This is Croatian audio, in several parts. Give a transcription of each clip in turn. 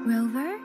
Rover?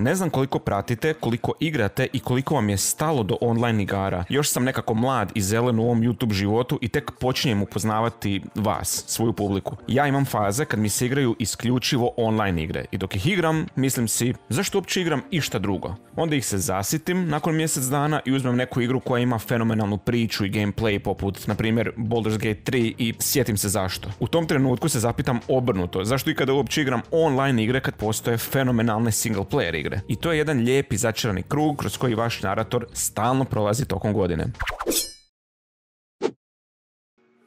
Ne znam koliko pratite, koliko igrate i koliko vam je stalo do online igara. Još sam nekako mlad i zelen u ovom YouTube životu i tek počinjem upoznavati vas, svoju publiku. Ja imam faze kad mi se igraju isključivo online igre i dok ih igram, mislim si zašto uopće igram išta drugo. Onda ih se zasitim nakon mjesec dana i uzmem neku igru koja ima fenomenalnu priču i gameplay poput, na primjer, Baldur's Gate 3 i sjetim se zašto. U tom trenutku se zapitam obrnuto, zašto ikada uopće igram online igre kad postoje fenomenalne single player igre. I to je jedan lijepi začarani krug kroz koji vaš narator stalno prolazi tokom godine.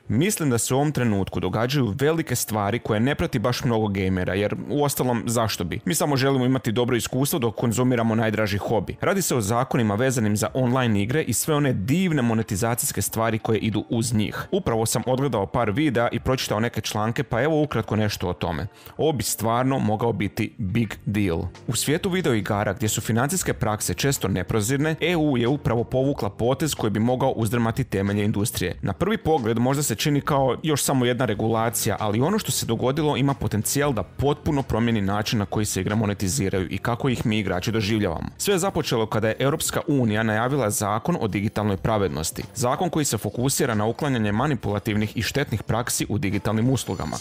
Mislim da se u ovom trenutku događaju velike stvari koje ne prati baš mnogo gamera, jer uostalom zašto bi? Mi samo želimo imati dobro iskustvo dok konzumiramo najdraži hobi. Radi se o zakonima vezanim za online igre i sve one divne monetizacijske stvari koje idu uz njih. Upravo sam odgledao par videa i pročitao neke članke, pa evo ukratko nešto o tome. Ovo bi stvarno mogao biti big deal. U svijetu video igara gdje su financijske prakse često neprozirne, EU je upravo povukla potez koji bi mogao uzdrmati temelje industrije. Na prvi pogled možda se čini kao još samo jedna regulacija, ali ono što se dogodilo ima potencijal da potpuno promijeni način na koji se igre monetiziraju i kako ih mi igrači doživljavamo. Sve je započelo kada je Europska unija najavila zakon o digitalnoj pravednosti. Zakon koji se fokusira na uklanjanje manipulativnih i štetnih praksi u digitalnim uslugama.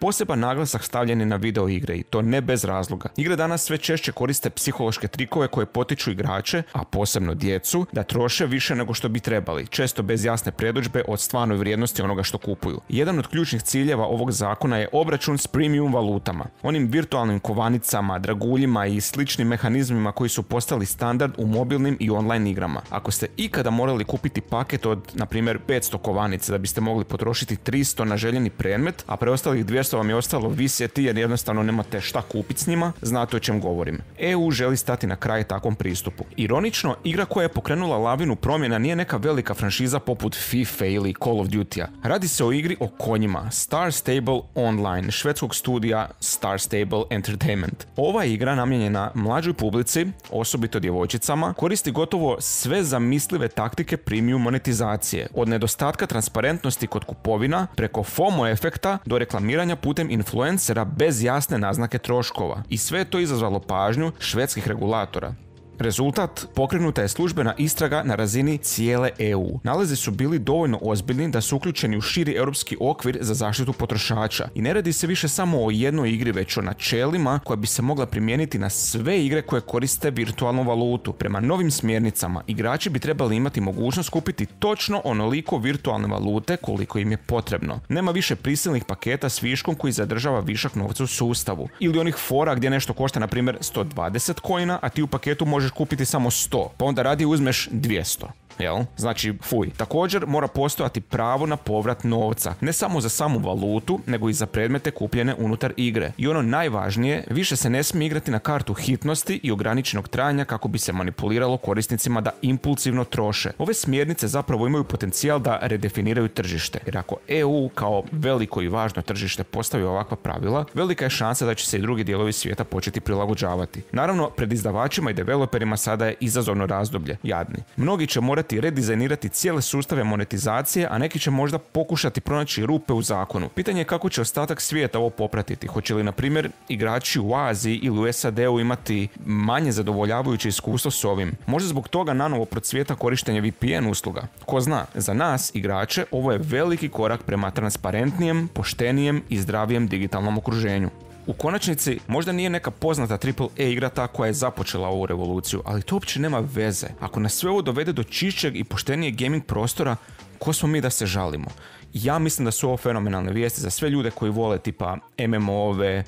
Poseban naglasak stavljen je na video igre i to ne bez razloga. Igre danas sve češće koriste psihološke trikove koje potiču igrače, a posebno djecu, da troše više nego što bi trebali, često bez jasne predodžbe od stvarnoj vrijednosti onoga što kupuju. Jedan od ključnih ciljeva ovog zakona je obračun s premium valutama, onim virtualnim kovanicama, draguljima i sličnim mehanizmima koji su postali standard u mobilnim i online igrama. Ako ste ikada morali kupiti paket od, na primjer, 500 kovanica da biste mogli potrošiti 300 na željeni predmet, a preostalih 200 vam je ostalo visjeti jer jednostavno nemate šta kupiti s njima, znate o čem govorim. EU želi stati na kraj takvom pristupu. Ironično, igra koja je pokrenula lavinu promjena nije neka velika franšiza poput FIFA ili Call of Duty-a. Radi se o igri o konjima, Star Stable Online, švedskog studija Star Stable Entertainment. Ova igra namijenjena mlađoj publici, osobito djevojčicama, koristi gotovo sve zamislive taktike premium monetizacije, od nedostatka transparentnosti kod kupovina, preko FOMO efekta do reklamiranja putem influencera bez jasne naznake troškova. I sve je to izazvalo pažnju švedskih regulatora. Rezultat, pokrenuta je službena istraga na razini cijele EU. Nalazi su bili dovoljno ozbiljni da su uključeni u širi europski okvir za zaštitu potrošača. I ne radi se više samo o jednoj igri, već o načelima koja bi se mogla primijeniti na sve igre koje koriste virtualnu valutu. Prema novim smjernicama, igrači bi trebali imati mogućnost kupiti točno onoliko virtualne valute koliko im je potrebno. Nema više prisilnih paketa s viškom koji zadržava višak novca u sustavu. Ili onih fora gdje nešto košta, na primjer, 120 coina, a ti u paketu možeš kupiti samo 100, pa onda radi uzmeš 200. Jel? Znači, fuj. Također mora postojati pravo na povrat novca, ne samo za samu valutu, nego i za predmete kupljene unutar igre. I ono najvažnije, više se ne smije igrati na kartu hitnosti i ograničenog trajanja kako bi se manipuliralo korisnicima da impulsivno troše. Ove smjernice zapravo imaju potencijal da redefiniraju tržište, jer ako EU kao veliko i važno tržište postavi ovakva pravila, velika je šansa da će se i drugi dijelovi svijeta početi prilagođavati. Naravno, pred izdavačima i developerima sada je izazovno razdoblje, jadni. Mnogi će morati redizajnirati cijele sustave monetizacije, a neki će možda pokušati pronaći rupe u zakonu. Pitanje je kako će ostatak svijeta ovo popratiti. Hoće li, na primjer, igrači u Aziji ili u SAD-u imati manje zadovoljavajuće iskustvo s ovim? Možda zbog toga nanovo procvijeta korištenje VPN usluga. Ko zna, za nas, igrače, ovo je veliki korak prema transparentnijem, poštenijem i zdravijem digitalnom okruženju. U konačnici, možda nije neka poznata AAA igra ta koja je započela ovu revoluciju, ali to uopće nema veze. Ako nas sve ovo dovede do čišćeg i poštenijeg gaming prostora, ko smo mi da se žalimo? Ja mislim da su ovo fenomenalne vijesti za sve ljude koji vole tipa MMO-ove,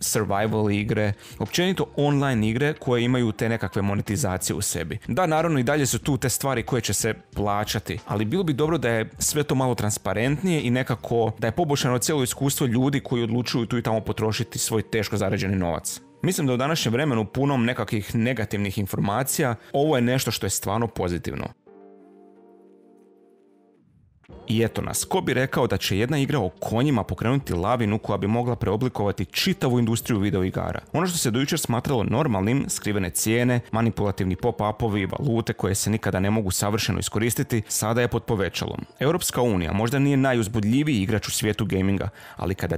survival igre, općenito online igre koje imaju te nekakve monetizacije u sebi. Da, naravno i dalje su tu te stvari koje će se plaćati, ali bilo bi dobro da je sve to malo transparentnije i nekako da je poboljšano cijelo iskustvo ljudi koji odlučuju tu i tamo potrošiti svoj teško zarađeni novac. Mislim da u današnjem vremenu punom nekakvih negativnih informacija, ovo je nešto što je stvarno pozitivno. I eto nas, ko bi rekao da će jedna igra o konjima pokrenuti lavinu koja bi mogla preoblikovati čitavu industriju videoigara. Ono što se do jučer smatralo normalnim, skrivene cijene, manipulativni pop-upovi, valute koje se nikada ne mogu savršeno iskoristiti, sada je pod povećalom. Europska unija možda nije najuzbudljiviji igrač u svijetu gaminga, ali kada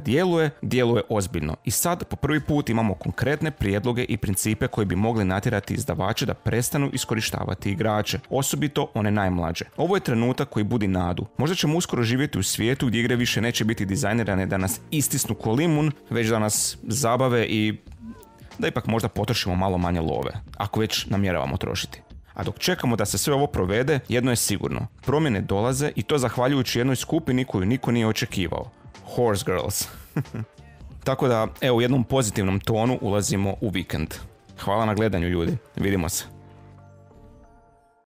djeluje ozbiljno. I sad po prvi put imamo konkretne prijedloge i principe koji bi mogli natjerati izdavače da prestanu iskorištavati igrače, osobito one najmlađe. Ovo je trenutak koji budi nadu. Možda ćemo uskoro živjeti u svijetu gdje igre više neće biti dizajnirane da nas istisnu ko limun, već da nas zabave i da ipak možda potrošimo malo manje love, ako već namjeravamo trošiti. A dok čekamo da se sve ovo provede, jedno je sigurno. Promjene dolaze i to zahvaljujući jednoj skupini koju niko nije očekivao. Horse Girls. Tako da, evo, u jednom pozitivnom tonu ulazimo u vikend. Hvala na gledanju, ljudi. Vidimo se.